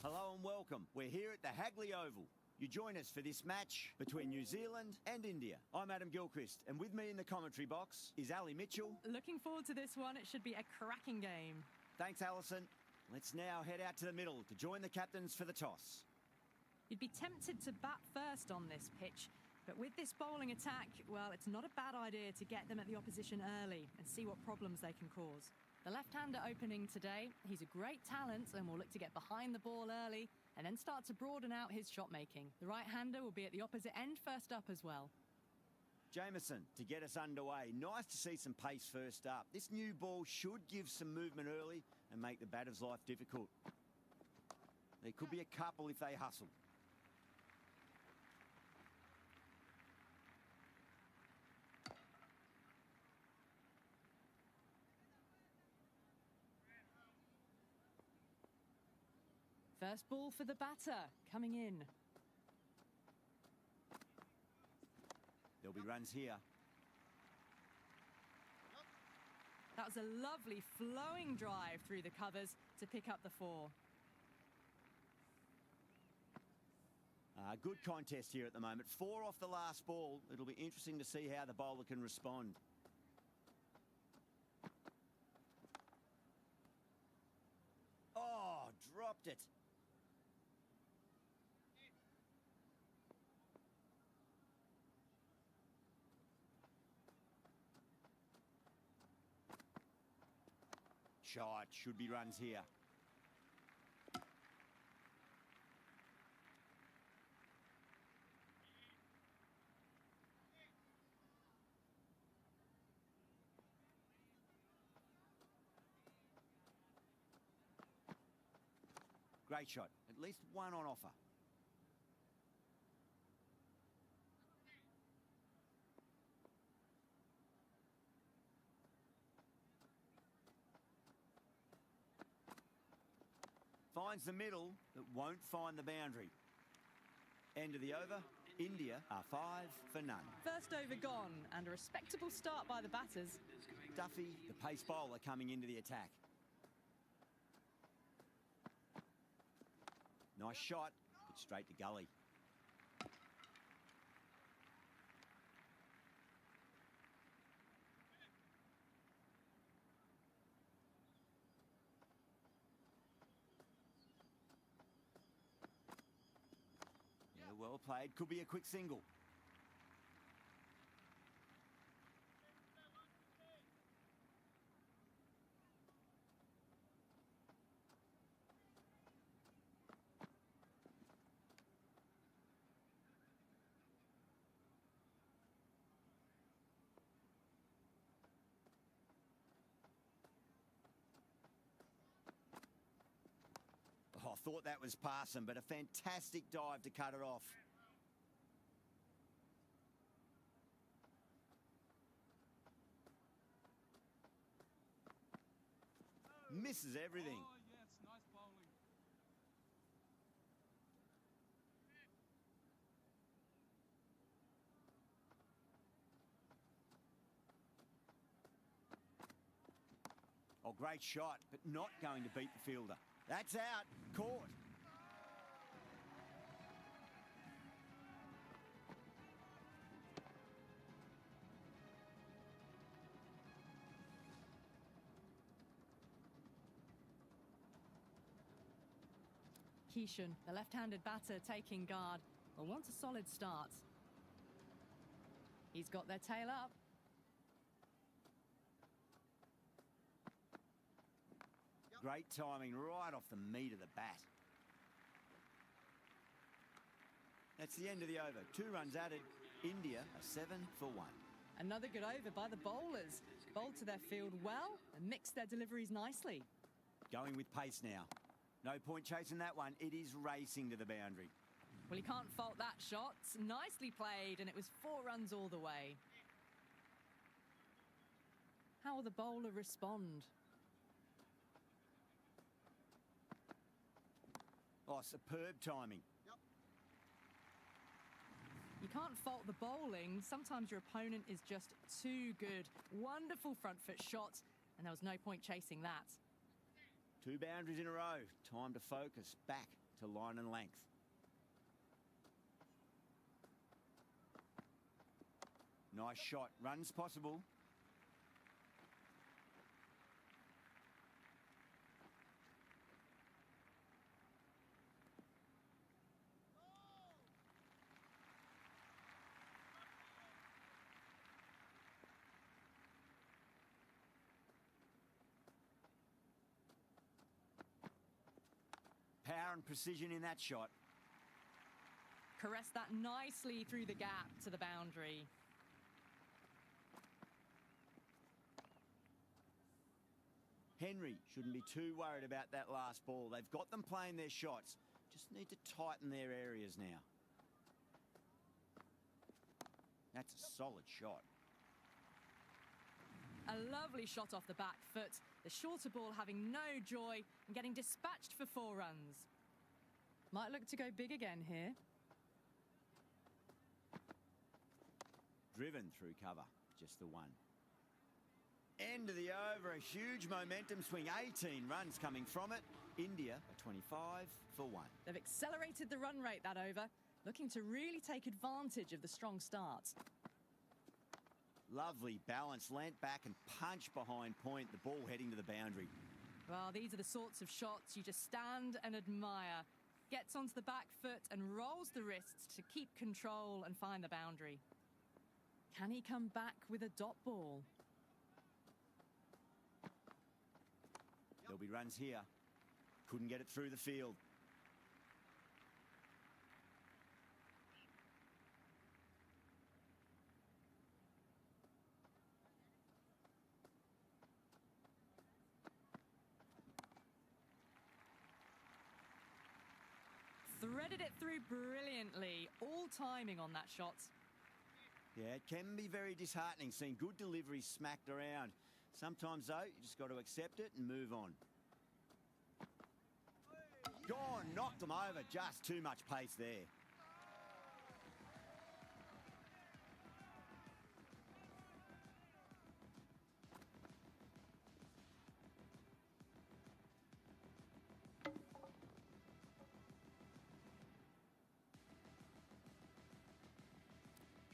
Hello and welcome. We're here at the Hagley Oval. You join us for this match between New Zealand and India. I'm Adam Gilchrist, and with me in the commentary box is Ali Mitchell. Looking forward to this one. It should be a cracking game. Thanks, Alison. Let's now head out to the middle to join the captains for the toss. You'd be tempted to bat first on this pitch, but with this bowling attack, well, it's not a bad idea to get them at the opposition early and see what problems they can cause. The left-hander opening today, he's a great talent and will look to get behind the ball early and then start to broaden out his shot-making. The right-hander will be at the opposite end first up as well. Jameson to get us underway. Nice to see some pace first up. This new ball should give some movement early and make the batter's life difficult. There could be a couple if they hustle. First ball for the batter, coming in. There'll be runs here. That was a lovely flowing drive through the covers to pick up the 4. Good contest here at the moment. 4 off the last ball. It'll be interesting to see how the bowler can respond. Oh, dropped it. Shot, should be runs here. Great shot, at least one on offer. Finds the middle, but won't find the boundary. End of the over. India are 5 for none. First over gone, and a respectable start by the batters. Duffy, the pace bowler, coming into the attack. Nice shot, but straight to gully. Yeah, well played. Could be a quick single. Oh, I thought that was passing, but a fantastic dive to cut it off. Misses everything. Oh, yes, nice bowling. Oh, great shot, but not going to beat the fielder. That's out. Caught. Keeshan, the left-handed batter, taking guard, will want a solid start. He's got their tail up. Great timing right off the meat of the bat. That's the end of the over. 2 runs added. India are 7 for 1. Another good over by the bowlers. Bowled to their field well and mixed their deliveries nicely. Going with pace now. No point chasing that one. It is racing to the boundary. Well, you can't fault that shot. Nicely played, and it was 4 runs all the way. How will the bowler respond? Oh, superb timing. You can't fault the bowling. Sometimes your opponent is just too good. Wonderful front foot shot, and there was no point chasing that. 2 boundaries in a row. Time to focus back to line and length. Nice shot. Runs possible. Power and precision in that shot. Caressed that nicely through the gap to the boundary. Henry shouldn't be too worried about that last ball. They've got them playing their shots. Just need to tighten their areas now. That's a solid shot. A lovely shot off the back foot. The shorter ball having no joy and getting dispatched for 4 runs. Might look to go big again here. Driven through cover. Just the one. End of the over. A huge momentum swing. 18 runs coming from it. India are 25 for 1. They've accelerated the run rate that over, looking to really take advantage of the strong start. Lovely balance, leant back and punch behind point, the ball heading to the boundary. Well, these are the sorts of shots you just stand and admire. Gets onto the back foot and rolls the wrists to keep control and find the boundary. Can he come back with a dot ball? There'll be runs here. Couldn't get it through the field. Threaded it through brilliantly. All timing on that shot. Yeah, it can be very disheartening seeing good deliveries smacked around. Sometimes, though, you just got to accept it and move on. Gone, knocked them over. Just too much pace there.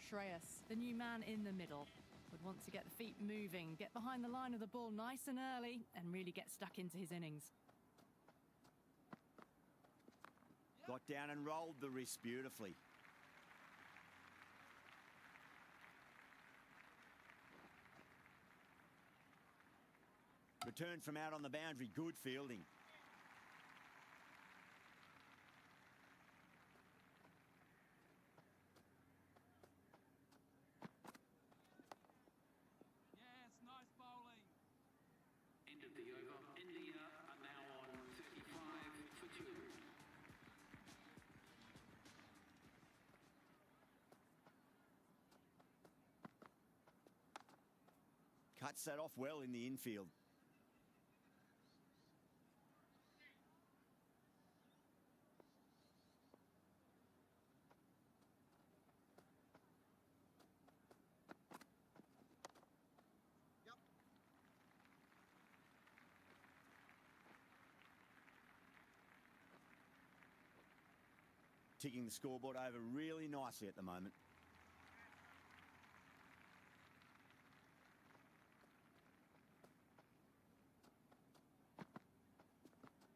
Shreyas, the new man in the middle, would want to get the feet moving, get behind the line of the ball nice and early, and really get stuck into his innings. Got down and rolled the wrist beautifully. Return from out on the boundary, good fielding. Cuts that off well in the infield. Ticking the scoreboard over really nicely at the moment.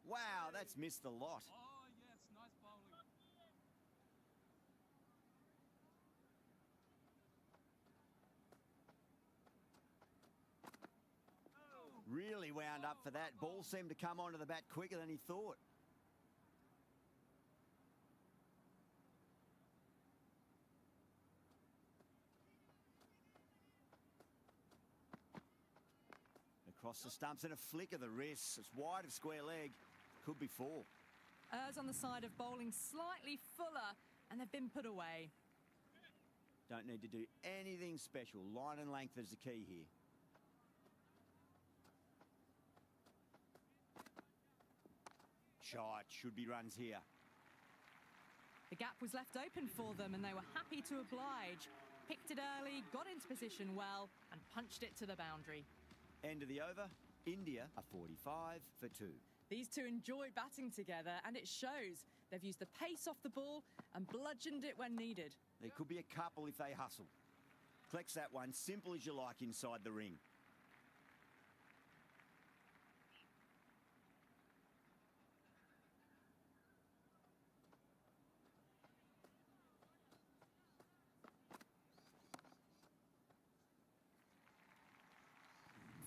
Wow, that's missed a lot. Oh, yes, nice bowling. Really wound up for that. Ball seemed to come onto the bat quicker than he thought. Across the stumps and a flick of the wrist. It's wide of square leg. Could be 4. Errs on the side of bowling slightly fuller, and they've been put away. Don't need to do anything special. Line and length is the key here. Shot. Should be runs here. The gap was left open for them, and they were happy to oblige. Picked it early, got into position well, and punched it to the boundary. End of the over. India are 45 for 2. These two enjoy batting together, and it shows. They've used the pace off the ball and bludgeoned it when needed. There could be a couple if they hustle. Collects that one, simple as you like inside the ring.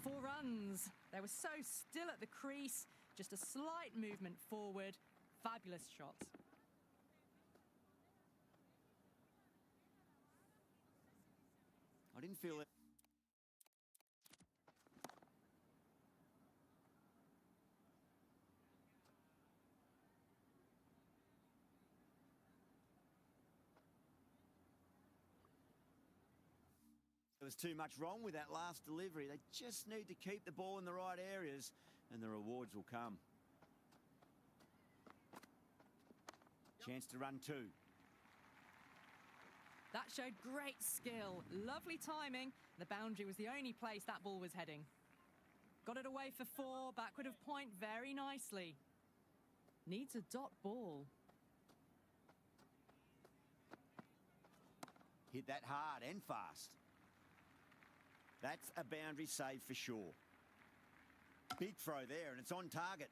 Four runs. They were so still at the crease. Just a slight movement forward. Fabulous shots. I didn't feel it. There was too much wrong with that last delivery. They just need to keep the ball in the right areas and the rewards will come. Chance to run two. That showed great skill. Lovely timing. The boundary was the only place that ball was heading. Got it away for four. Backward of point very nicely. Needs a dot ball. Hit that hard and fast. That's a boundary save for sure. Big throw there and it's on target.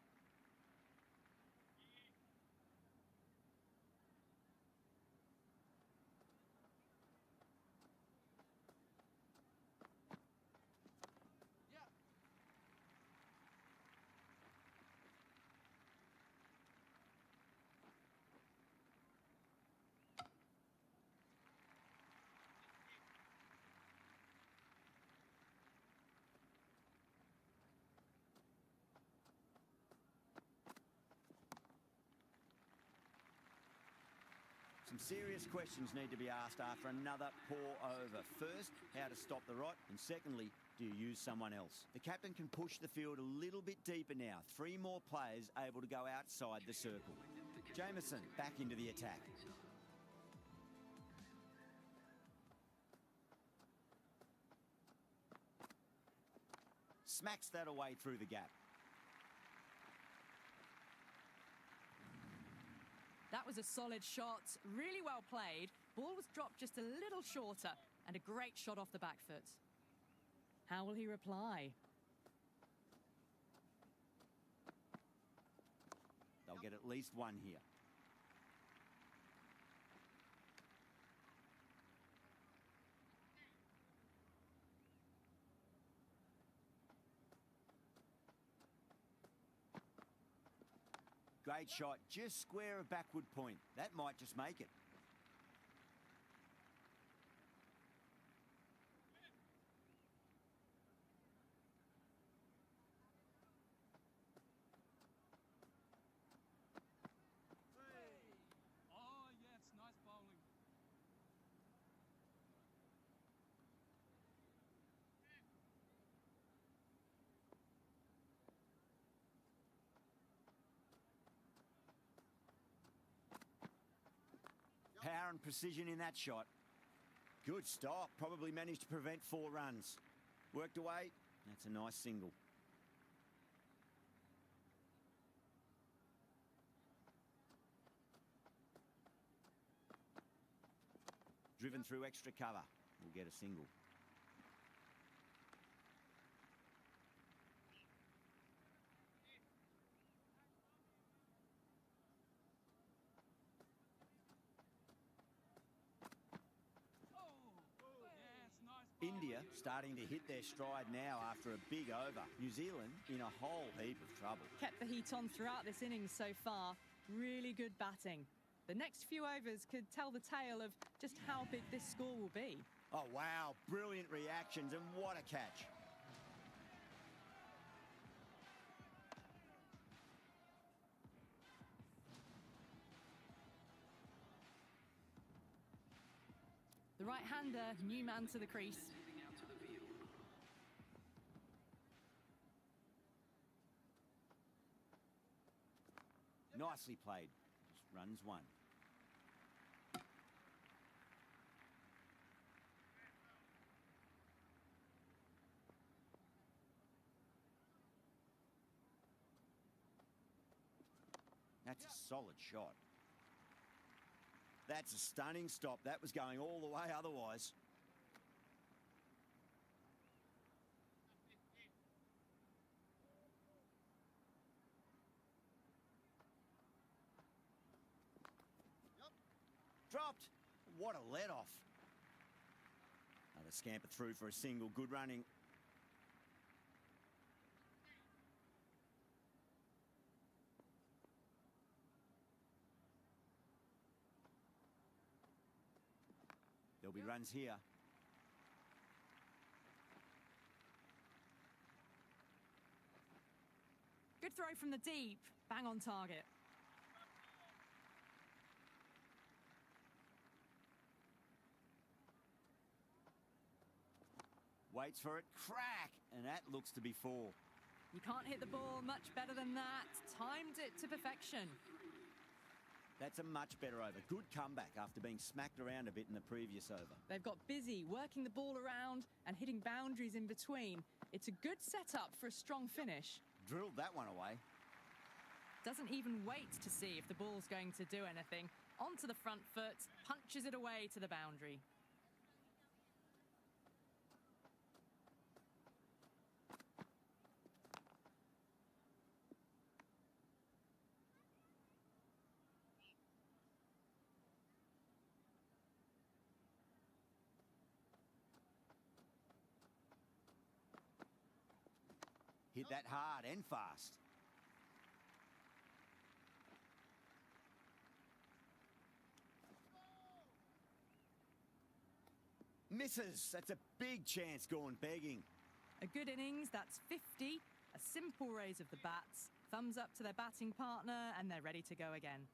Some serious questions need to be asked after another poor over. First, how to stop the rot, and secondly, do you use someone else? The captain can push the field a little bit deeper now. 3 more players able to go outside the circle. Jameson back into the attack. Smacks that away through the gap. That was a solid shot, really well played. Ball was dropped just a little shorter and a great shot off the back foot. How will he reply? They'll get at least one here. Great shot, just square of backward point. That might just make it. Oh, yes, nice bowling. Power and precision in that shot. Good stop, probably managed to prevent 4 runs. Worked away, that's a nice single. Driven through extra cover, will get a single. India starting to hit their stride now after a big over. New Zealand in a whole heap of trouble. Kept the heat on throughout this innings so far. Really good batting. The next few overs could tell the tale of just how big this score will be. Oh, wow. Brilliant reactions and what a catch. The right-hander, new man to the crease. Nicely played. Just runs one. That's a solid shot. That's a stunning stop. That was going all the way otherwise. Dropped. What a let-off. Another scamper through for a single. Good running. There'll be runs here. Good throw from the deep. Bang on target. Waits for it. Crack! And that looks to be 4. You can't hit the ball much better than that. Timed it to perfection. That's a much better over. Good comeback after being smacked around a bit in the previous over. They've got busy working the ball around and hitting boundaries in between. It's a good setup for a strong finish. Drilled that one away. Doesn't even wait to see if the ball's going to do anything. Onto the front foot, punches it away to the boundary. Hit that hard and fast. Misses. That's a big chance gone begging. A good innings, that's 50. A simple raise of the bats. Thumbs up to their batting partner, and they're ready to go again.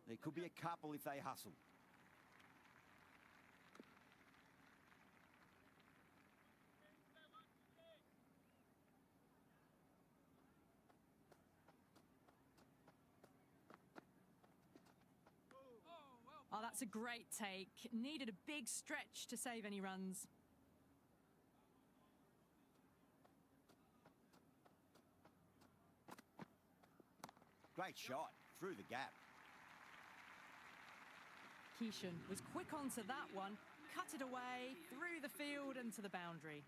There could be a couple if they hustle. Oh, that's a great take. Needed a big stretch to save any runs. Great shot. Through the gap. Keishan was quick onto that one. Cut it away, through the field and to the boundary.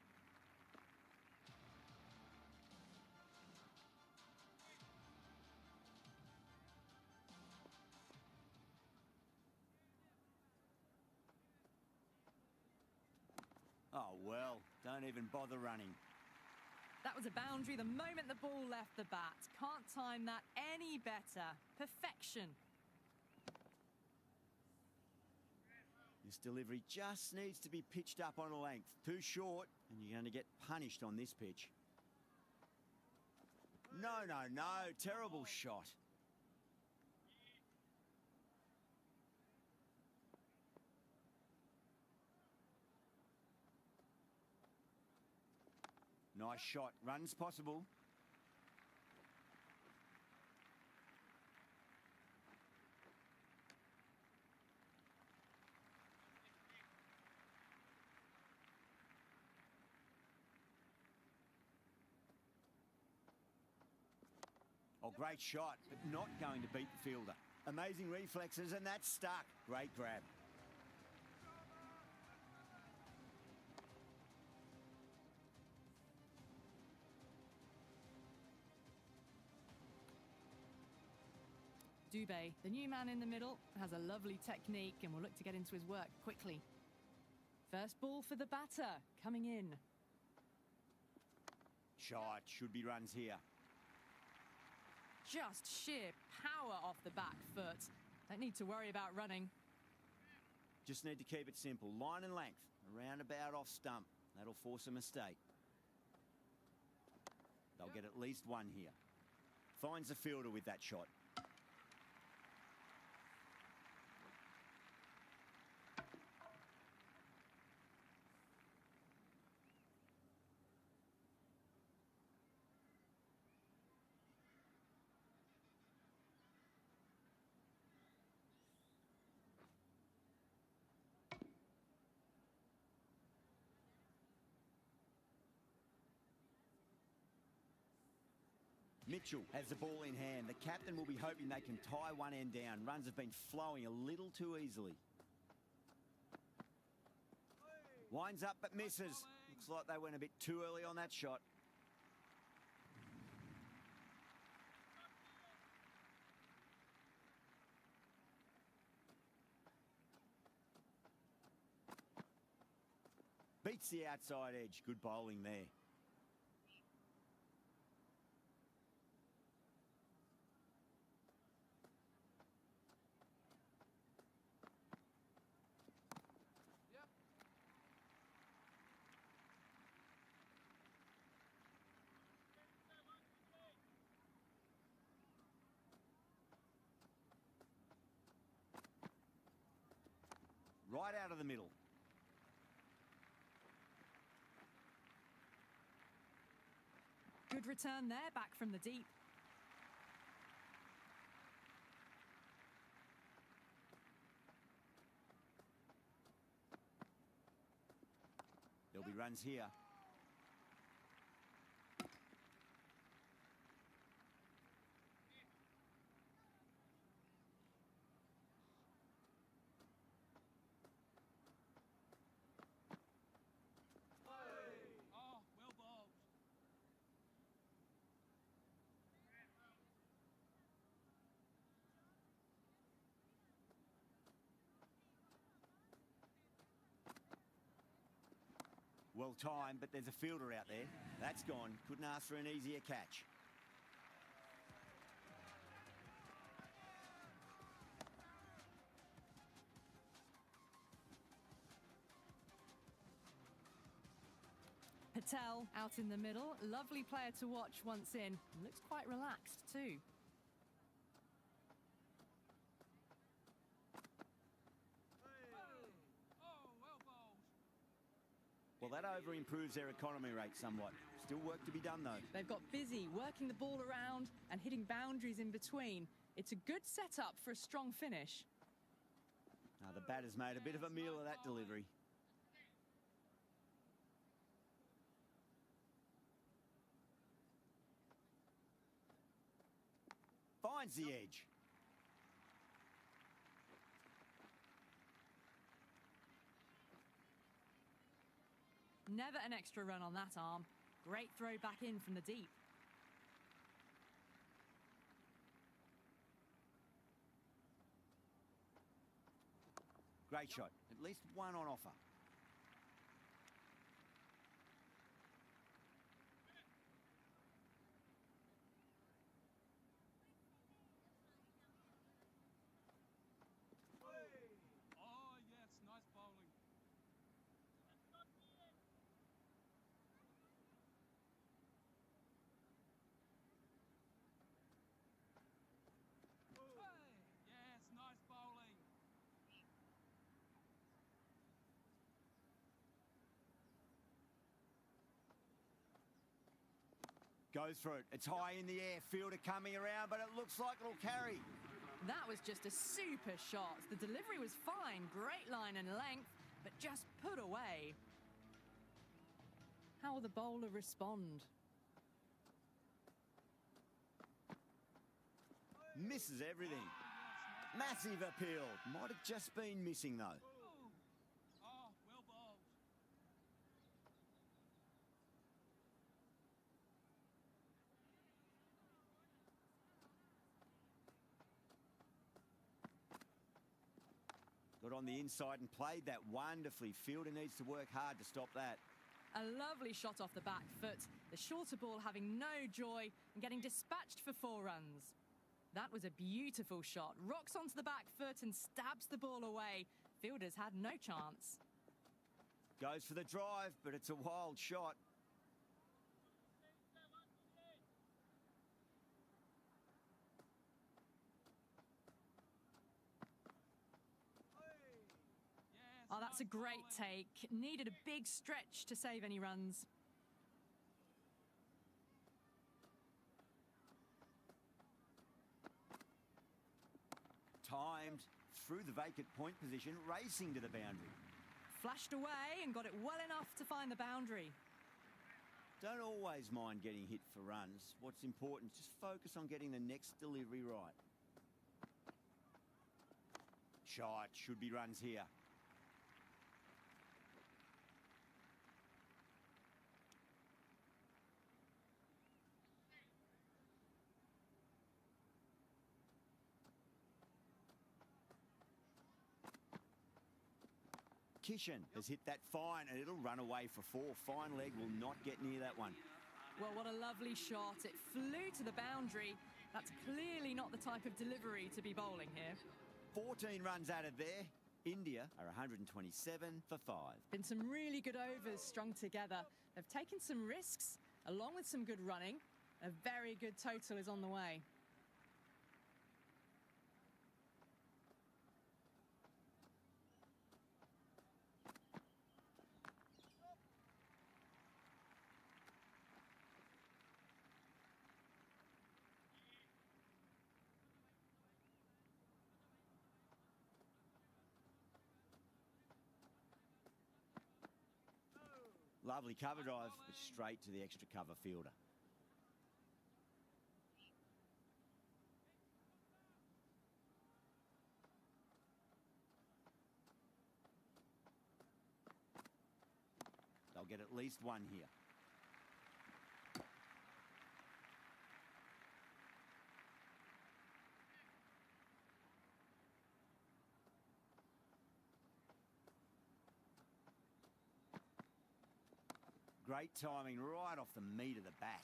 Oh, well, don't even bother running. That was a boundary the moment the ball left the bat. Can't time that any better. Perfection. This delivery just needs to be pitched up on a length. Too short, and you're going to get punished on this pitch. No, no, no. Terrible shot. Nice shot. Runs possible. Oh, great shot, but not going to beat the fielder. Amazing reflexes, and that's stuck. Great grab. Dubé, the new man in the middle, has a lovely technique and will look to get into his work quickly. First ball for the batter, coming in. Shot, should be runs here. Just sheer power off the back foot. Don't need to worry about running. Just need to keep it simple. Line and length, around about off stump. That'll force a mistake. They'll get at least one here. Finds the fielder with that shot. Mitchell has the ball in hand. The captain will be hoping they can tie one end down. Runs have been flowing a little too easily. Winds up but misses. Looks like they went a bit too early on that shot. Beats the outside edge. Good bowling there. Right out of the middle. Good return there, back from the deep. There'll be runs here. Oh, well bowled. Well timed, but there's a fielder out there. That's gone. Couldn't ask for an easier catch. Patel out in the middle. Lovely player to watch once in. Looks quite relaxed too. Oh, well bowled. Well, that over improves their economy rate somewhat. Still work to be done, though. They've got busy working the ball around and hitting boundaries in between. It's a good setup for a strong finish. Now, the batter's made a bit of a meal of that delivery. Finds the edge. Never an extra run on that arm. Great throw back in from the deep. Great shot. At least one on offer. Oh, yes, nice bowling. Yes, nice bowling. Goes for it. It's high in the air. Fielder coming around, but it looks like it'll carry. That was just a super shot. The delivery was fine, great line and length, but just put away. How will the bowler respond? Misses everything. Massive appeal. Might have just been missing, though. Oh, well bowled. Got on the inside and played that wonderfully. Fielder needs to work hard to stop that. A lovely shot off the back foot. The shorter ball having no joy and getting dispatched for 4 runs. That was a beautiful shot. Rocks onto the back foot and stabs the ball away. Fielders had no chance. Goes for the drive, but it's a wild shot. Yes, Oh, that's a nice great bowling. take. Needed a big stretch to save any runs. Timed through the vacant point position, racing to the boundary. Flashed away and got it well enough to find the boundary. Don't always mind getting hit for runs. What's important is just focus on getting the next delivery right. Shot, should be runs here. Kishan has hit that fine and it'll run away for 4. Fine leg will not get near that one. Well, what a lovely shot. It flew to the boundary. That's clearly not the type of delivery to be bowling here. 14 runs out of there. India are 127 for 5. Been some really good overs strung together. They've taken some risks, along with some good running. A very good total is on the way. Lovely cover drive, but straight to the extra cover fielder. They'll get at least one here. Great timing right off the meat of the bat.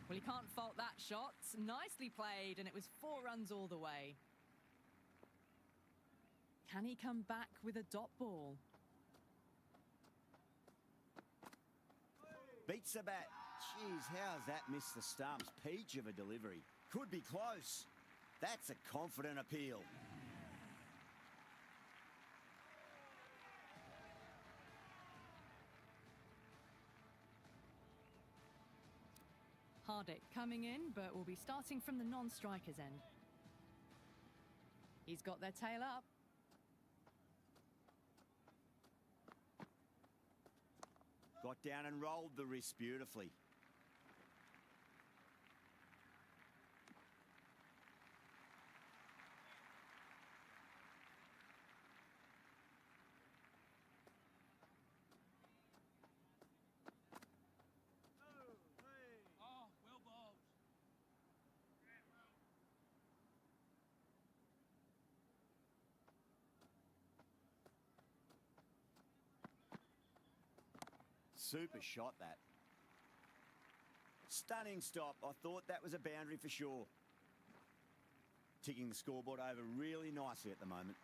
Well, you can't fault that shot. Nicely played, and it was 4 runs all the way. Can he come back with a dot ball? Beats the bat. Jeez, how's that missed the stumps? Peach of a delivery. Could be close. That's a confident appeal. Hardick coming in, but will be starting from the non-striker's end. He's got their tail up. Got down and rolled the wrist beautifully. Oh, well bowled. Super shot, that. Stunning stop. I thought that was a boundary for sure. Ticking the scoreboard over really nicely at the moment.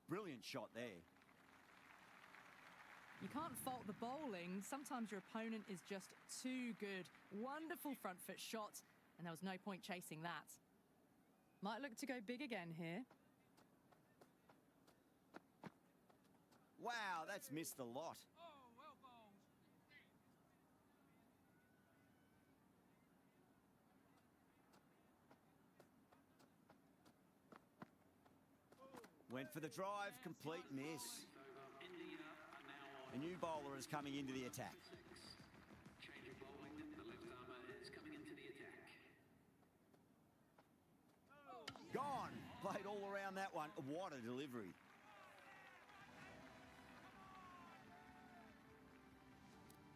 Brilliant shot there. You can't fault the bowling. Sometimes your opponent is just too good. Wonderful front foot shot, and there was no point chasing that. Might look to go big again here. Wow, that's missed a lot. Oh, well bowled. Went for the drive, complete miss. A new bowler is coming into the attack. Change of bowling, the left armour is coming into the attack. Gone. Played all around that one. What a delivery.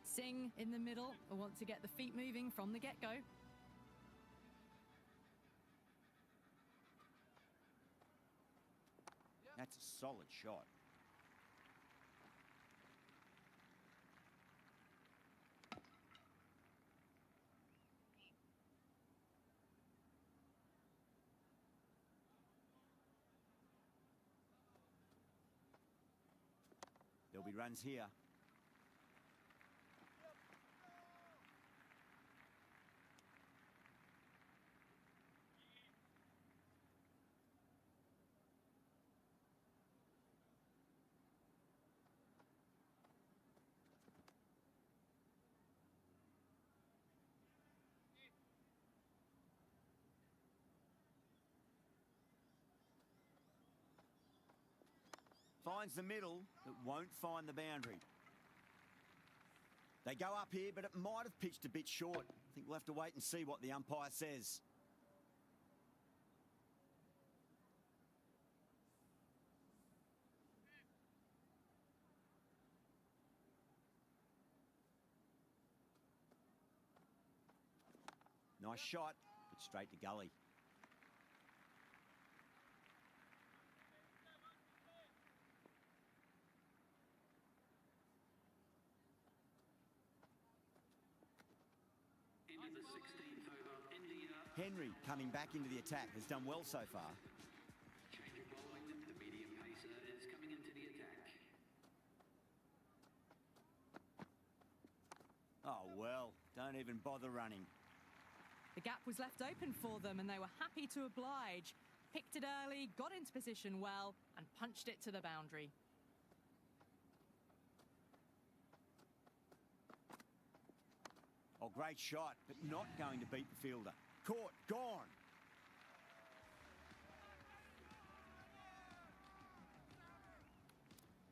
Singh in the middle will want to get the feet moving from the get-go. That's a solid shot. There'll be runs here. Finds the middle, but won't find the boundary. They go up here, but it might have pitched a bit short. I think we'll have to wait and see what the umpire says. Nice shot, but straight to gully. Into the 16th over, India. Henry coming back into the attack has done well so far. Change of bowling, the medium pacer is coming into the attack. Oh well, don't even bother running. The gap was left open for them and they were happy to oblige. Picked it early, got into position well, and punched it to the boundary. Oh, great shot, but not going to beat the fielder. Caught, gone.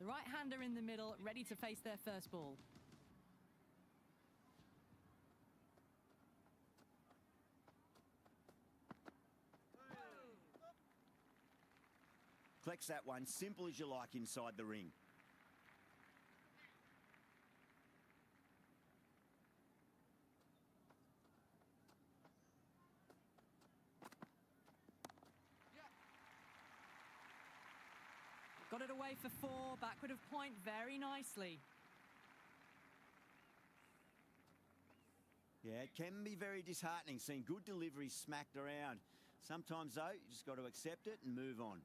The right-hander in the middle, ready to face their first ball. Collects that one, simple as you like inside the ring. Got it away for 4, backward of point very nicely. Yeah, it can be very disheartening seeing good deliveries smacked around. Sometimes, though, you just got to accept it and move on.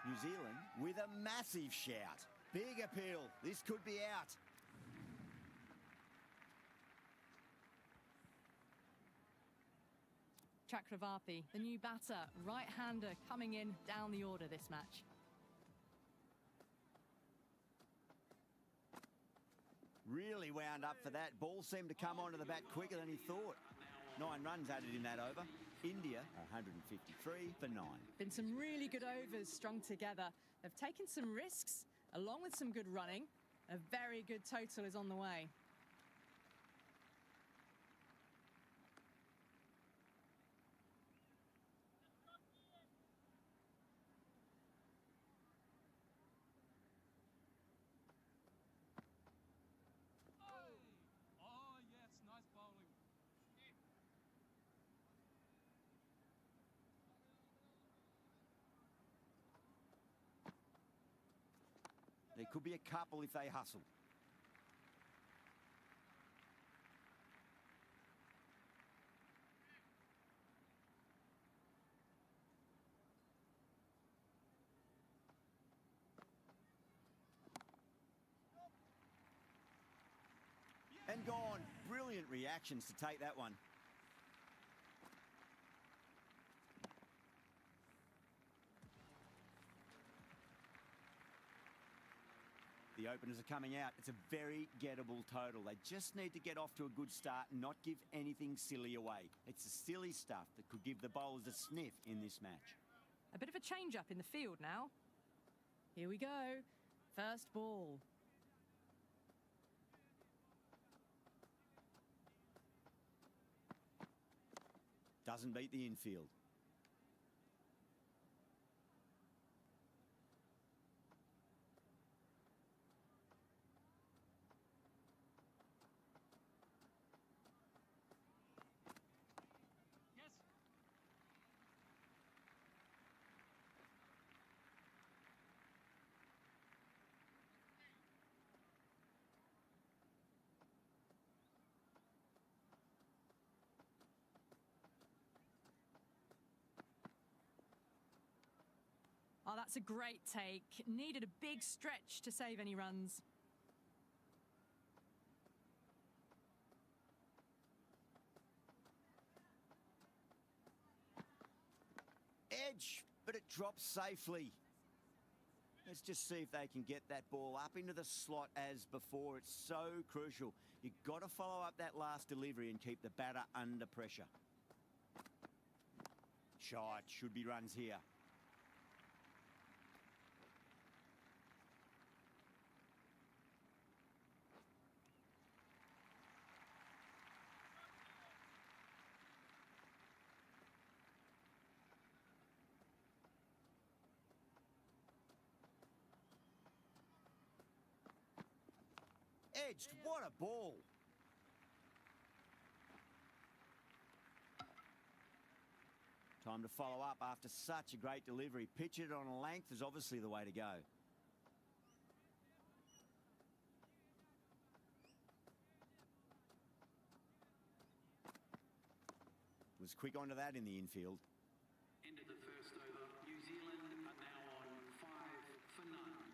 New Zealand with a massive shout. Big appeal. This could be out. Chakravarthy, the new batter, right-hander coming in down the order this match. Really wound up for that. Ball seemed to come onto the bat quicker than he thought. 9 runs added in that over. India, 153 for 9. Been some really good overs strung together. They've taken some risks, along with some good running. A very good total is on the way. Oh, yes, nice bowling. There could be a couple if they hustle. And gone. Brilliant reactions to take that one. The openers are coming out. It's a very gettable total. They just need to get off to a good start and not give anything silly away. It's the silly stuff that could give the bowlers a sniff in this match. A bit of a change-up in the field now. Here we go. First ball. Doesn't beat the infield. Yes. Oh, that's a great take. Needed a big stretch to save any runs. Edge, but it drops safely. Let's just see if they can get that ball up into the slot as before. It's so crucial. You've got to follow up that last delivery and keep the batter under pressure. Shot, should be runs here. Edged, what a ball. Time to follow up after such a great delivery. Pitch it on a length is obviously the way to go. Was quick onto that in the infield. End of the first over. New Zealand are now on 5 for none.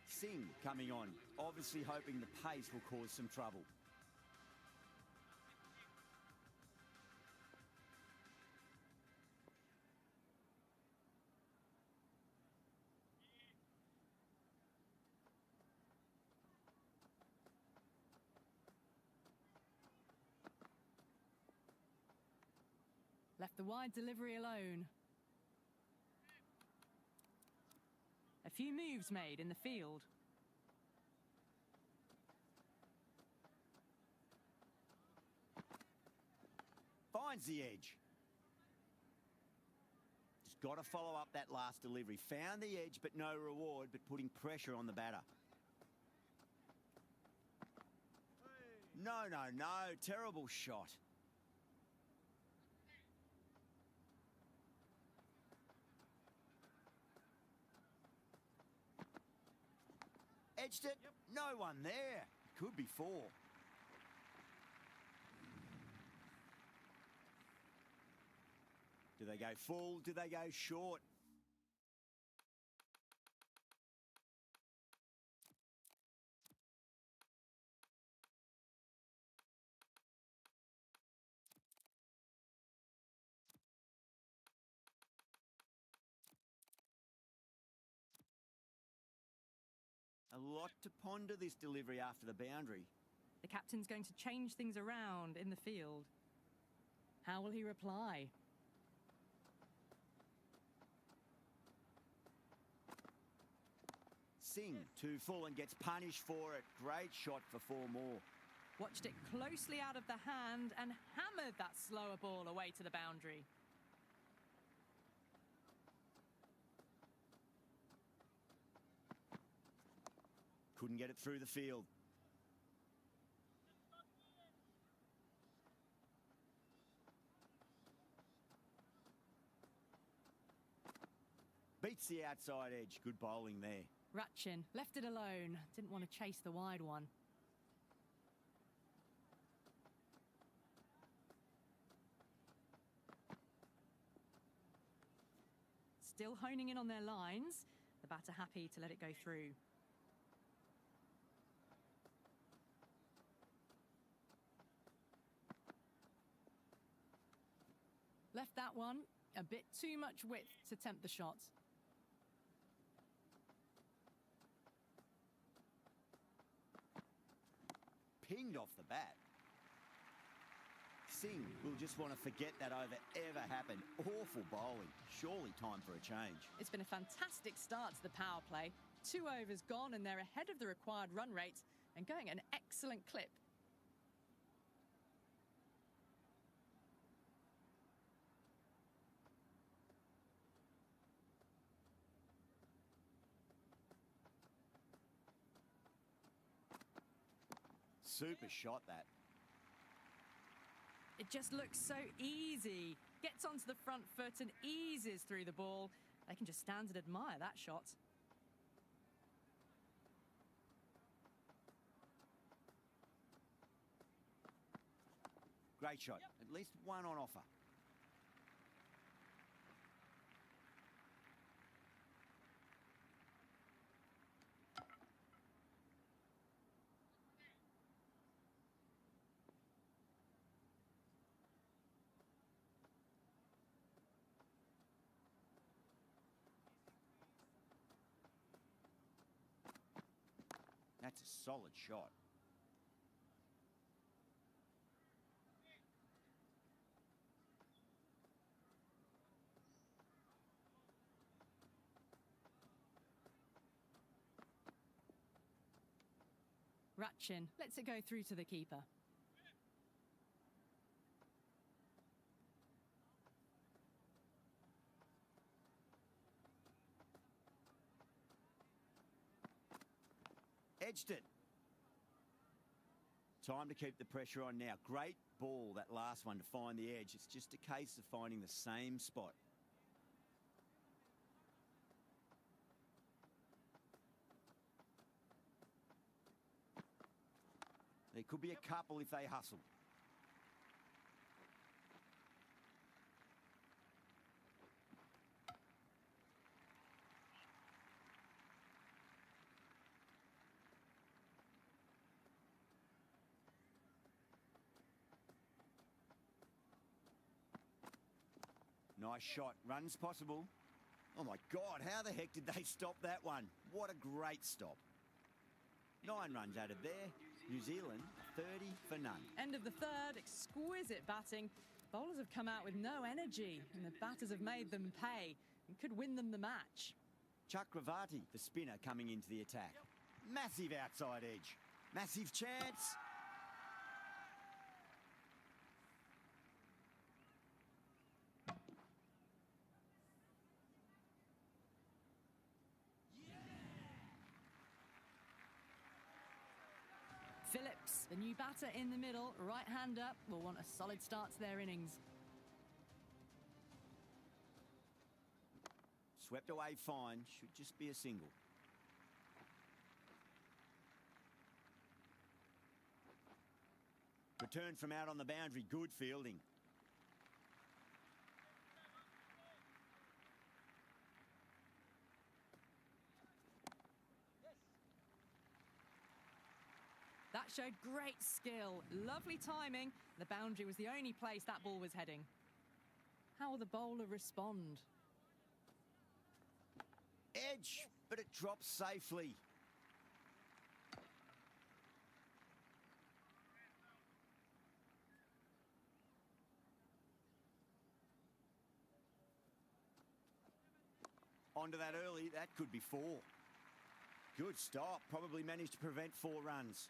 Singh coming on, obviously hoping the pace will cause some trouble. Left the wide delivery alone. A few moves made in the field. Finds the edge. Just got to follow up that last delivery. Found the edge, but no reward, but putting pressure on the batter. No, no, no. Terrible shot. Edged it. Yep. No one there. Could be 4. Do they go full? Do they go short? A lot to ponder this delivery after the boundary. The captain's going to change things around in the field. How will he reply? Singh, too full and gets punished for it. Great shot for 4 more. Watched it closely out of the hand and hammered that slower ball away to the boundary. Couldn't get it through the field. Beats the outside edge. Good bowling there. Ratchin left it alone. Didn't want to chase the wide one. Still honing in on their lines. The batter happy to let it go through. Left that one a bit too much width to tempt the shot. Pinged off the bat. Singh will just want to forget that over ever happened. Awful bowling. Surely time for a change. It's been a fantastic start to the power play. 2 overs gone and they're ahead of the required run rate and going at an excellent clip. Super shot that. It just looks so easy. Gets onto the front foot and eases through the ball. They can just stand and admire that shot. Great shot. At least one on offer. That's a solid shot. Ratchin lets it go through to the keeper. Edged it. Time to keep the pressure on now. Great ball, that last one, to find the edge. It's just a case of finding the same spot. There could be a couple if they hustle. Nice shot. Runs possible. Oh, my God. How the heck did they stop that one? What a great stop. 9 runs added there. New Zealand, 30 for none. End of the third, exquisite batting. Bowlers have come out with no energy, and the batters have made them pay and could win them the match. Chakravarti, the spinner, coming into the attack. Massive outside edge. Massive chance. Phillips, the new batter in the middle, right-hander, will want a solid start to their innings. Swept away fine. Should just be a single. Return from out on the boundary. Good fielding. That showed great skill, lovely timing. The boundary was the only place that ball was heading. How will the bowler respond? Edge, but it drops safely. Onto that early, that could be 4. Good stop, probably managed to prevent 4 runs.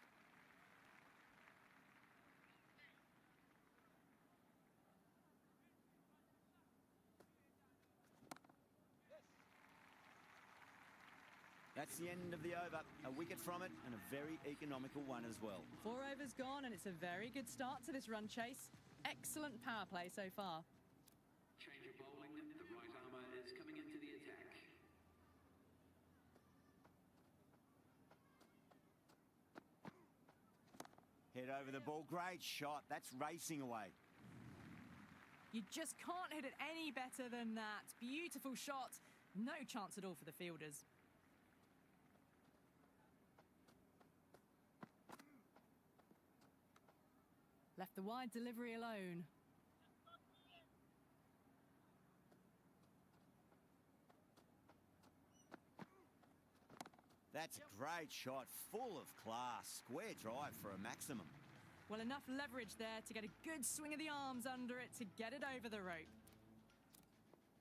That's the end of the over. A wicket from it and a very economical one as well. 4 overs gone, and it's a very good start to this run chase. Excellent power play so far. Change of bowling. The right armour is coming into the attack. Head over the ball. Great shot. That's racing away. You just can't hit it any better than that. Beautiful shot. No chance at all for the fielders. Left the wide delivery alone. That's a great shot. Full of class. Square drive for a maximum. Well, enough leverage there to get a good swing of the arms under it to get it over the rope.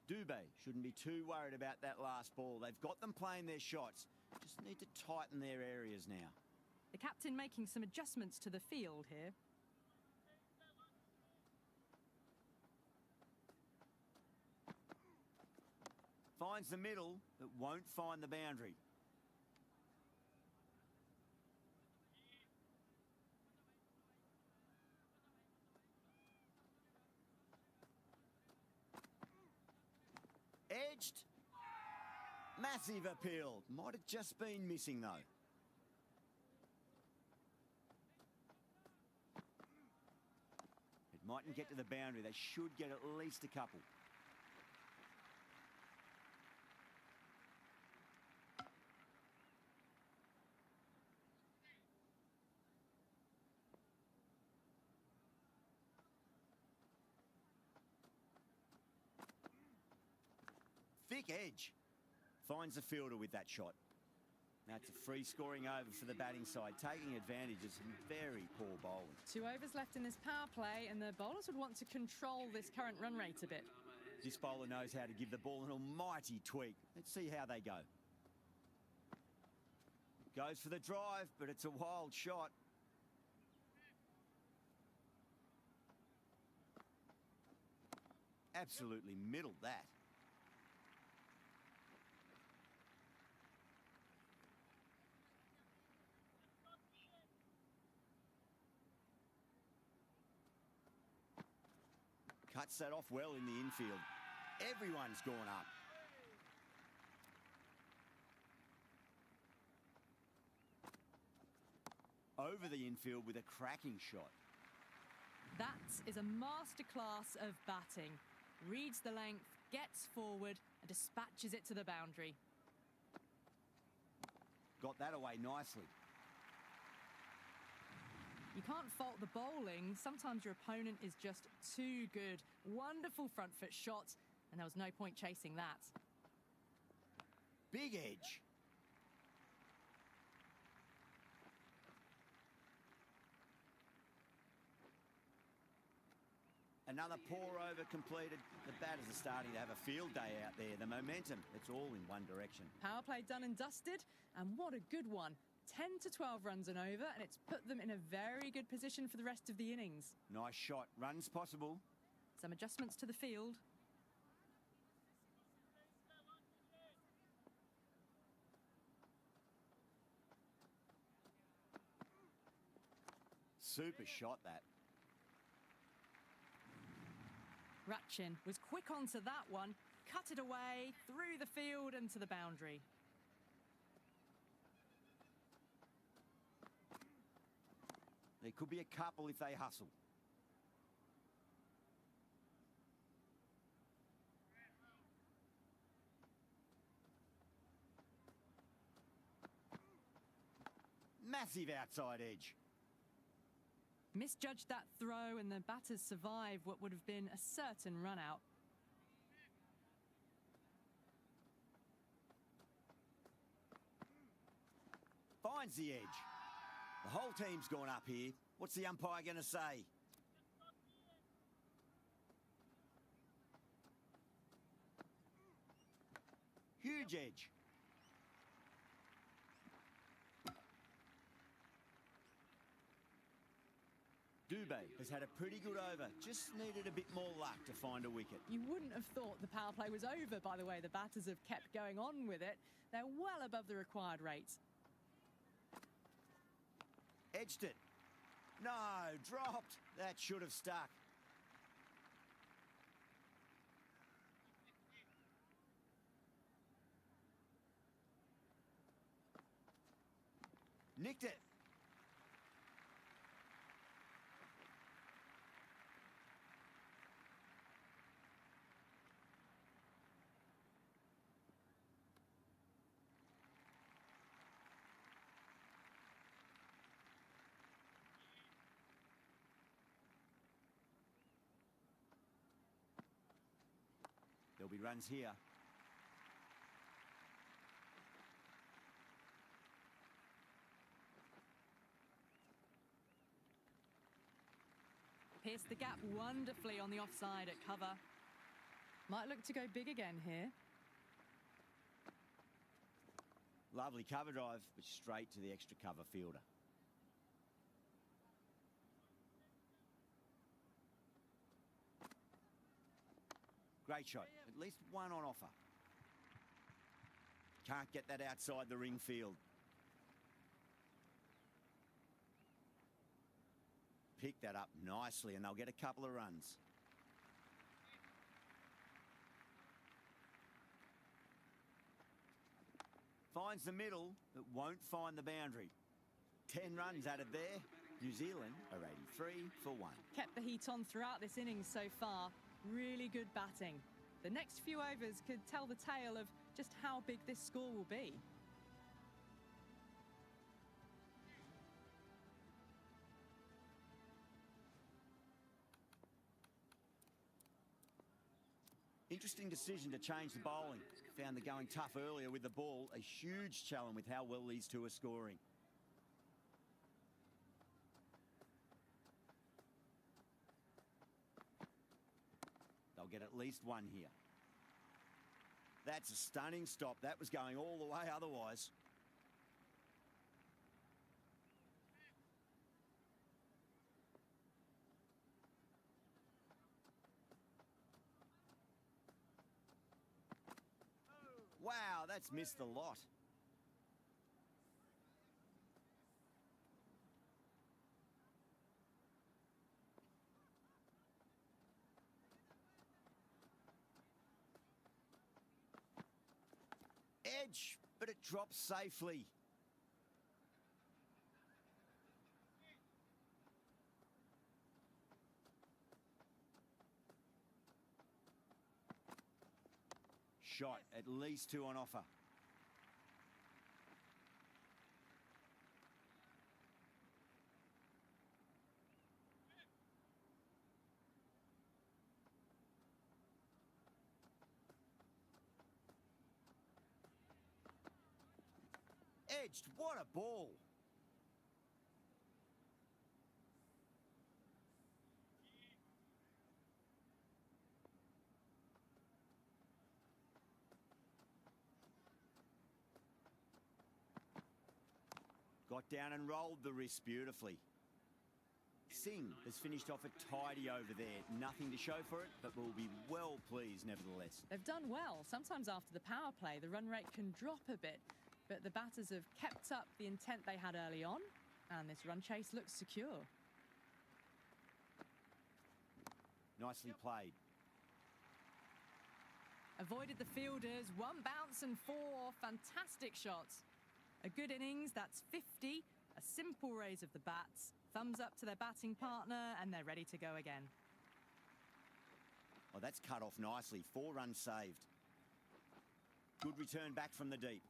Dubé shouldn't be too worried about that last ball. They've got them playing their shots. Just need to tighten their areas now. The captain making some adjustments to the field here. Finds the middle, but won't find the boundary. Edged. Massive appeal. Might have just been missing, though. It mightn't get to the boundary. They should get at least a couple. Thick edge. Finds the fielder with that shot. That's a free scoring over for the batting side, taking advantage of some very poor bowling. 2 overs left in this power play, and the bowlers would want to control this current run rate a bit. This bowler knows how to give the ball an almighty tweak. Let's see how they go. Goes for the drive, but it's a wild shot. Absolutely middled that. cuts that off well in the infield. Everyone's gone up. Over the infield with a cracking shot. That is a masterclass of batting. Reads the length, gets forward, and dispatches it to the boundary. Got that away nicely. You can't fault the bowling. Sometimes your opponent is just too good. Wonderful front foot shot, and there was no point chasing that. Big edge. Another pour over completed. The batters are starting to have a field day out there. The momentum, it's all in one direction. Power play done and dusted, and what a good one. 10 to 12 runs and over, and it's put them in a very good position for the rest of the innings. Nice shot. Runs possible. Some adjustments to the field. Super shot, that. Ratchin was quick onto that one, cut it away, through the field and to the boundary. There could be a couple if they hustle. Massive outside edge. Misjudged that throw, and the batters survive what would have been a certain run out. Finds the edge. The whole team's gone up here. What's the umpire going to say? Huge edge. Dubé has had a pretty good over. Just needed a bit more luck to find a wicket. You wouldn't have thought the power play was over, by the way. The batters have kept going on with it. They're well above the required rate. Edged it. No, dropped. That should have stuck. Nicked it. There'll be runs here. Pierced the gap wonderfully on the offside at cover. Might look to go big again here. Lovely cover drive, but straight to the extra cover fielder. Great shot. At least one on offer. Can't get that outside the ring field. Pick that up nicely and they'll get a couple of runs. Finds the middle, but won't find the boundary. 10 runs added there. New Zealand are 83 for 1. Kept the heat on throughout this innings so far. Really good batting. The next few overs could tell the tale of just how big this score will be. Interesting decision to change the bowling. Found the going tough earlier with the ball. A huge challenge with how well these two are scoring. They'll get at least one here. That's a stunning stop. That was going all the way otherwise. Wow, that's missed a lot. edge, but it drops safely. Shot, at least 2 on offer. Edged, what a ball. Got down and rolled the wrist beautifully. Singh has finished off a tidy over there. Nothing to show for it, but will be well pleased nevertheless. They've done well. Sometimes after the power play, the run rate can drop a bit, but the batters have kept up the intent they had early on, and this run chase looks secure. Nicely played. Avoided the fielders, 1 bounce and 4 fantastic shots. A good innings, that's 50, a simple raise of the bats, thumbs up to their batting partner, and they're ready to go again. Oh, that's cut off nicely. 4 runs saved. Good return back from the deep.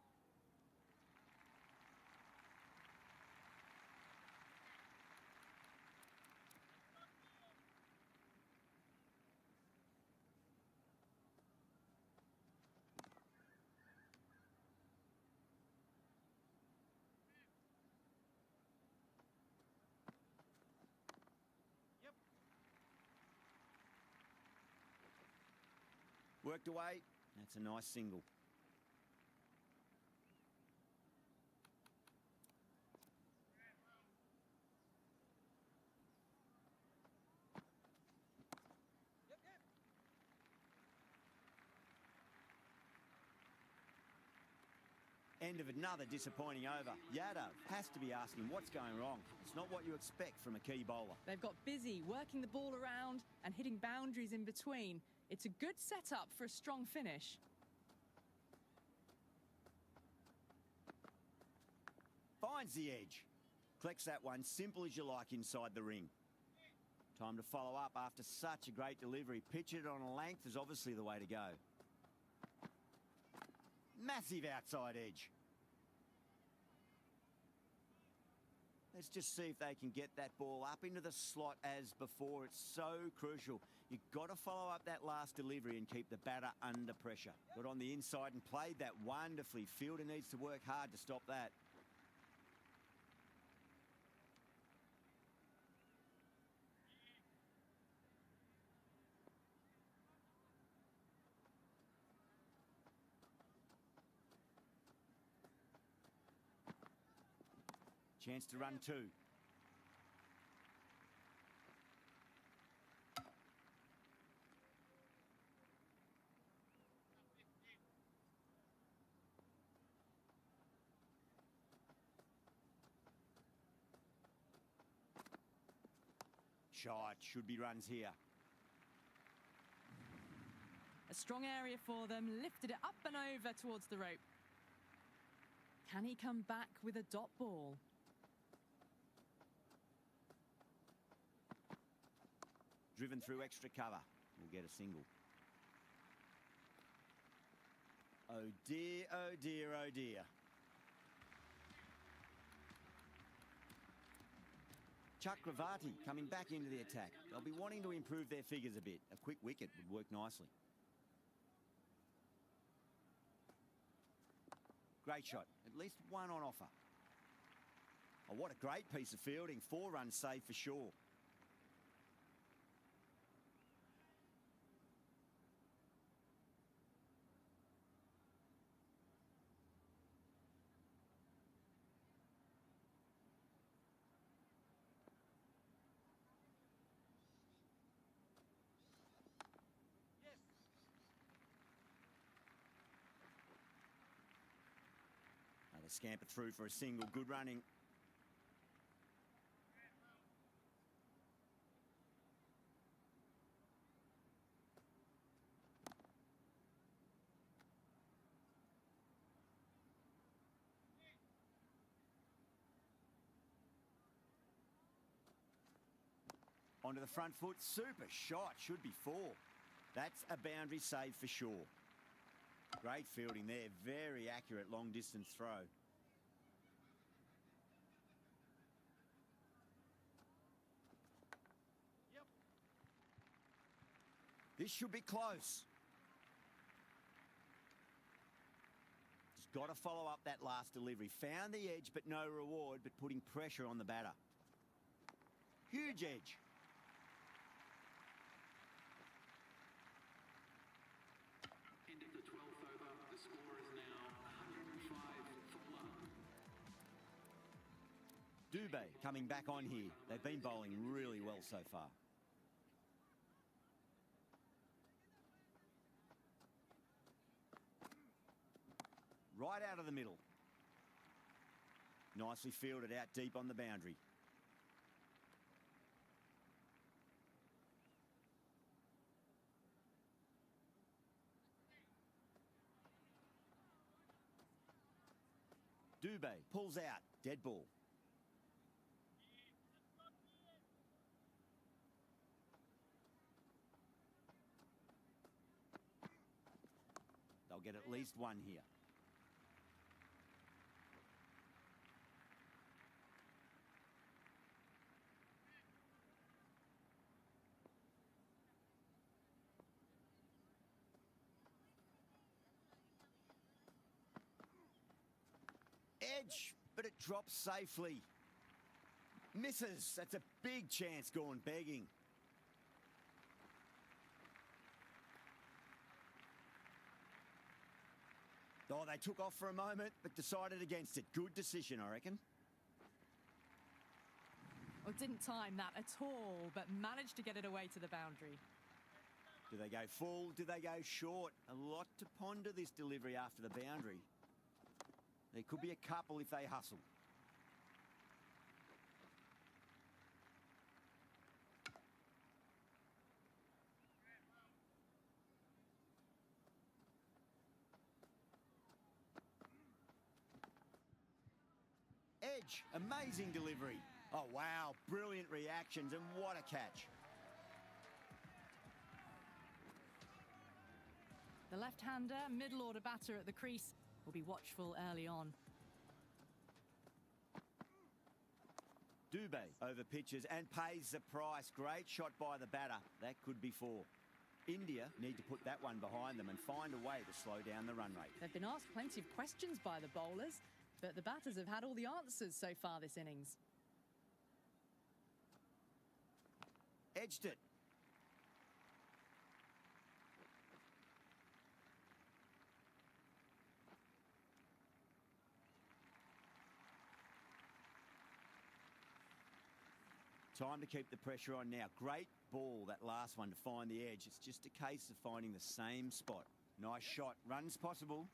Worked away. That's a nice single. End of another disappointing over. Yadav has to be asking what's going wrong. It's not what you expect from a key bowler. They've got busy working the ball around and hitting boundaries in between. It's a good setup for a strong finish. Finds the edge. Collects that one, simple as you like inside the ring. Time to follow up after such a great delivery. Pitch it on a length is obviously the way to go. Massive outside edge. Let's just see if they can get that ball up into the slot as before. It's so crucial. You've got to follow up that last delivery and keep the batter under pressure. Got on the inside and played that wonderfully. Fielder needs to work hard to stop that. Chance to run 2. Shot, should be runs here. A strong area for them, lifted it up and over towards the rope. Can he come back with a dot ball? Driven through extra cover. We'll get a single. Oh dear, oh dear, oh dear. Chakravarti coming back into the attack. They'll be wanting to improve their figures a bit. A quick wicket would work nicely. Great shot. At least 1 on offer. Oh, what a great piece of fielding. 4 runs saved for sure. Scamper through for a single. Good running. Onto the front foot, super shot, should be 4. That's a boundary save for sure. Great fielding there, very accurate long distance throw. Yep. This should be close. Just got to follow up that last delivery. Found the edge, but no reward, but putting pressure on the batter. Huge edge. End of the 12th over. The score is now 105 for 1. Dubé coming back on here. They've been bowling really well so far. Right out of the middle. Nicely fielded out deep on the boundary. Dubé pulls out. Dead ball. They'll get at least one here. Edge, but it drops safely. Misses. That's a big chance gone begging. Oh, they took off for a moment, but decided against it. Good decision, I reckon. Well, didn't time that at all, but managed to get it away to the boundary. Do they go full? Do they go short? A lot to ponder this delivery after the boundary. There could be a couple if they hustle. Edge, amazing delivery. Oh, wow, brilliant reactions, and what a catch. The left-hander, middle-order batter at the crease, will be watchful early on. Dubé over pitches and pays the price. Great shot by the batter. That could be 4. India need to put that one behind them and find a way to slow down the run rate. They've been asked plenty of questions by the bowlers, but the batters have had all the answers so far this innings. Edged it. Time to keep the pressure on now. Great ball, that last one, to find the edge. It's just a case of finding the same spot. Nice shot. Runs possible.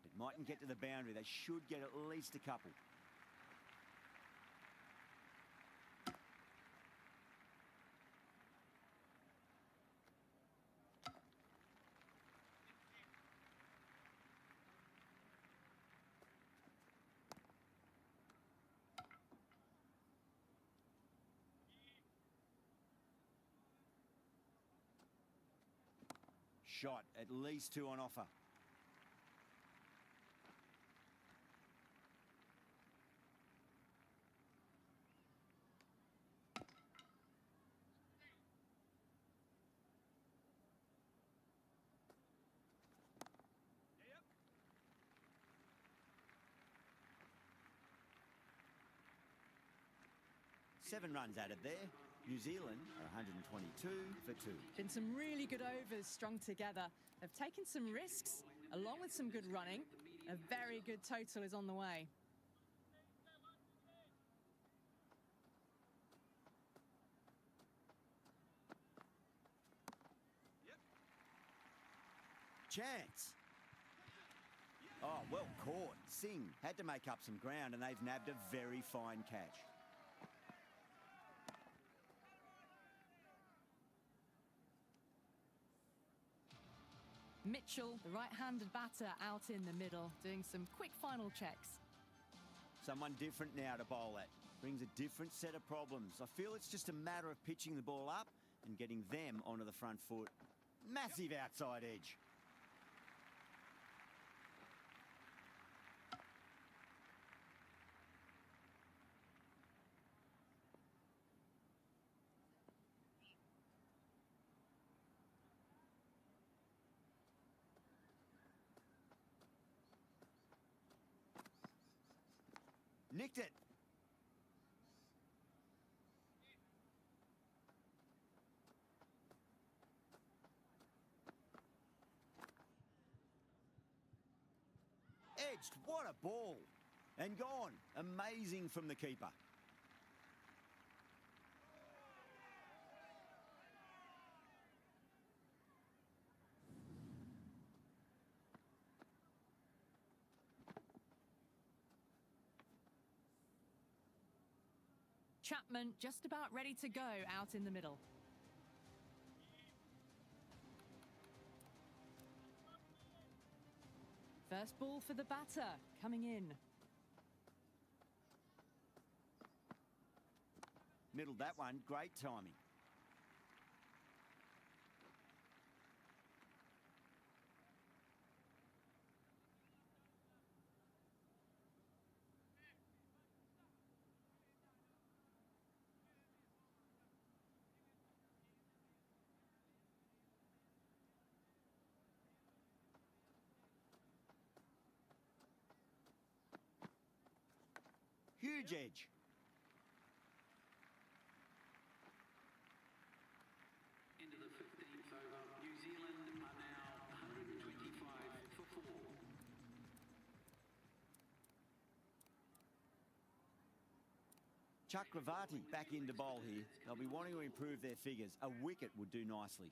It mightn't get to the boundary. They should get at least a couple. Shot, at least 2 on offer. Yep. 7 runs added there. New Zealand are 122 for 2. Been some really good overs strung together. They've taken some risks, along with some good running. A very good total is on the way. Yep. Chance. Oh, well caught. Singh had to make up some ground, and they've nabbed a very fine catch. Mitchell, the right-handed batter, out in the middle, doing some quick final checks. Someone different now to bowl at. Brings a different set of problems. I feel it's just a matter of pitching the ball up and getting them onto the front foot. Massive outside edge. Nicked it. Edged. What a ball. And gone. Amazing from the keeper. Chapman just about ready to go out in the middle. First ball for the batter, coming in. Middled that one. Great timing. Huge edge. Into the 15th over. New Zealand are now 125 for 4. Chakravarti back into bowl here. They'll be wanting to improve their figures. A wicket would do nicely.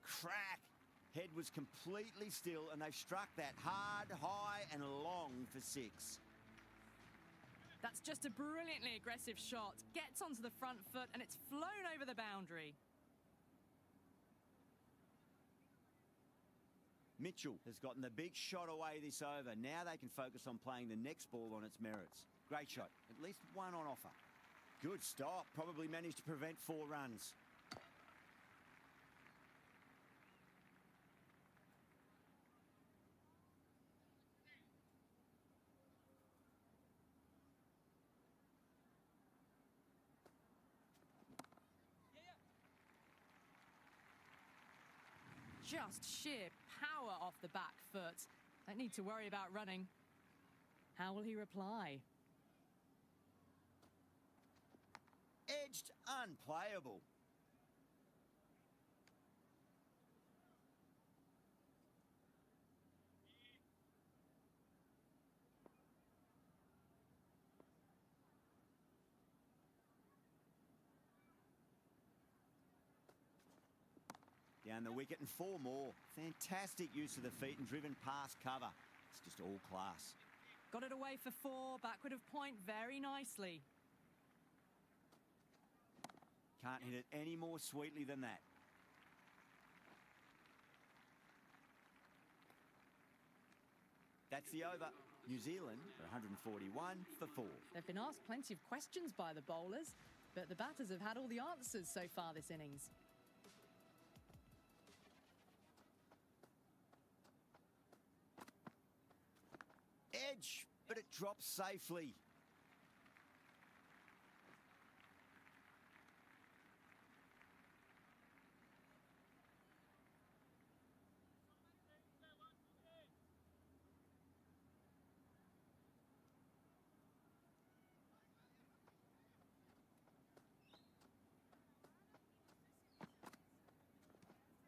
Crack. Head was completely still and they've struck that hard, high and long for 6. That's just a brilliantly aggressive shot. Gets onto the front foot and it's flown over the boundary. Mitchell has gotten the big shot away this over. Now they can focus on playing the next ball on its merits. Great shot. At least one on offer. Good stop. Probably managed to prevent 4 runs. Just sheer power off the back foot. Don't need to worry about running. How will he reply? Edged, unplayable. Down the wicket and 4 more. Fantastic use of the feet and driven past cover. It's just all class. Got it away for 4, backward of point very nicely. Can't hit it any more sweetly than that. That's the over. New Zealand are 141 for 4. They've been asked plenty of questions by the bowlers, but the batters have had all the answers so far this innings. Edge, but it drops safely.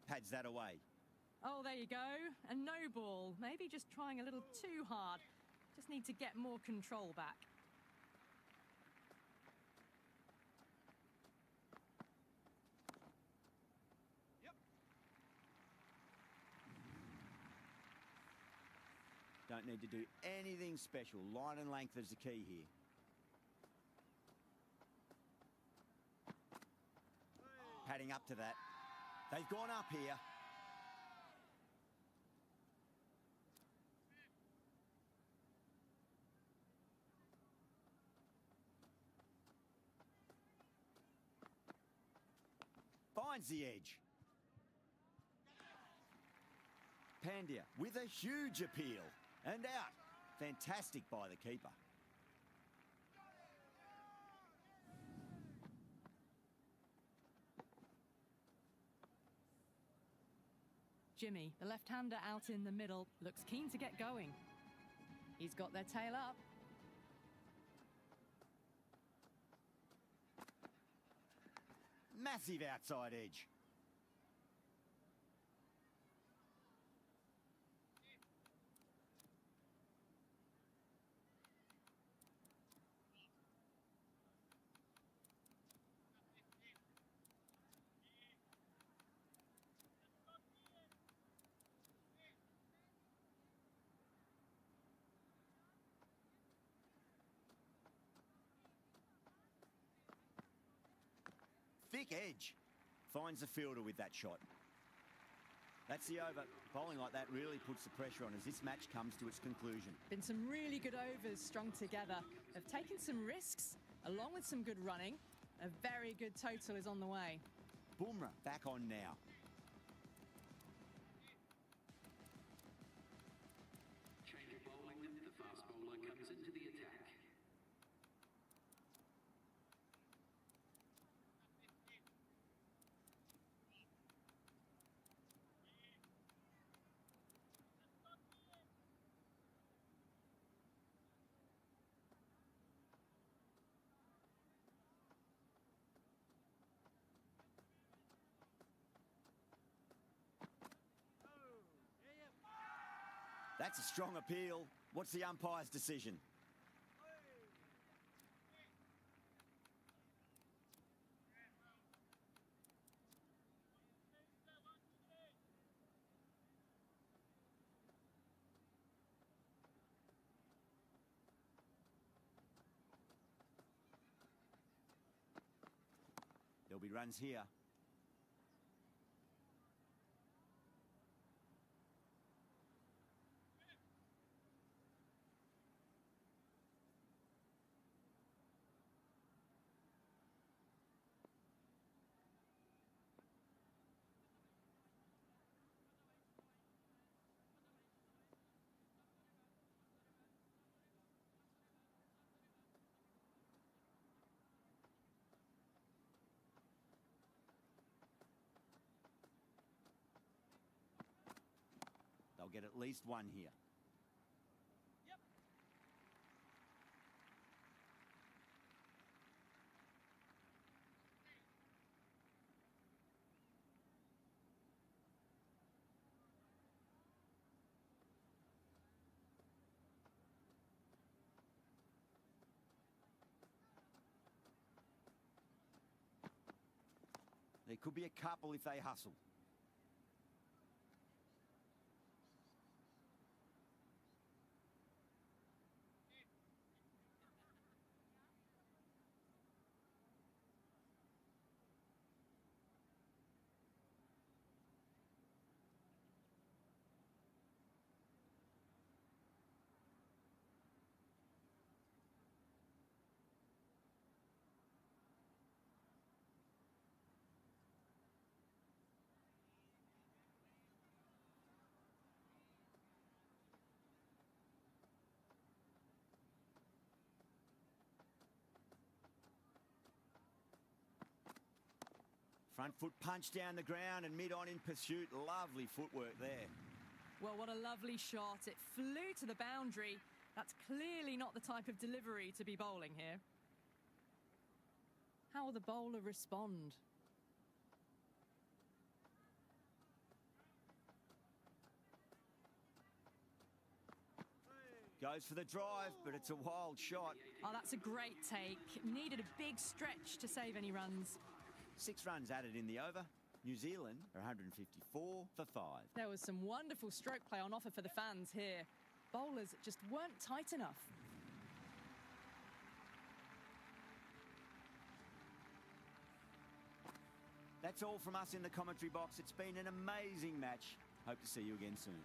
Pads that away. Oh, there you go. A no ball. Maybe just trying a little too hard. Just need to get more control back. Yep. Don't need to do anything special. Line and length is the key here. padding up to that. They've gone up here. Finds the edge. Pandya with a huge appeal. And out. Fantastic by the keeper. Jimmy, the left-hander out in the middle, looks keen to get going. He's got their tail up. Massive outside edge. Thick edge. Finds the fielder with that shot. That's the over. Bowling like that really puts the pressure on as this match comes to its conclusion. Been some really good overs strung together. Have taken some risks, along with some good running. A very good total is on the way. Bumrah back on now. Change of bowling, the fast bowler comes into the attack. That's a strong appeal. What's the umpire's decision? There'll be runs here. They'll get at least one here. Yep. There could be a couple if they hustle. Front foot punch down the ground and mid-on in pursuit. Lovely footwork there. Well, what a lovely shot. It flew to the boundary. That's clearly not the type of delivery to be bowling here. How will the bowler respond? Goes for the drive, but it's a wild shot. Oh, that's a great take. Needed a big stretch to save any runs. 6 runs added in the over. New Zealand are 154 for 5. There was some wonderful stroke play on offer for the fans here. Bowlers just weren't tight enough. That's all from us in the commentary box. It's been an amazing match. Hope to see you again soon.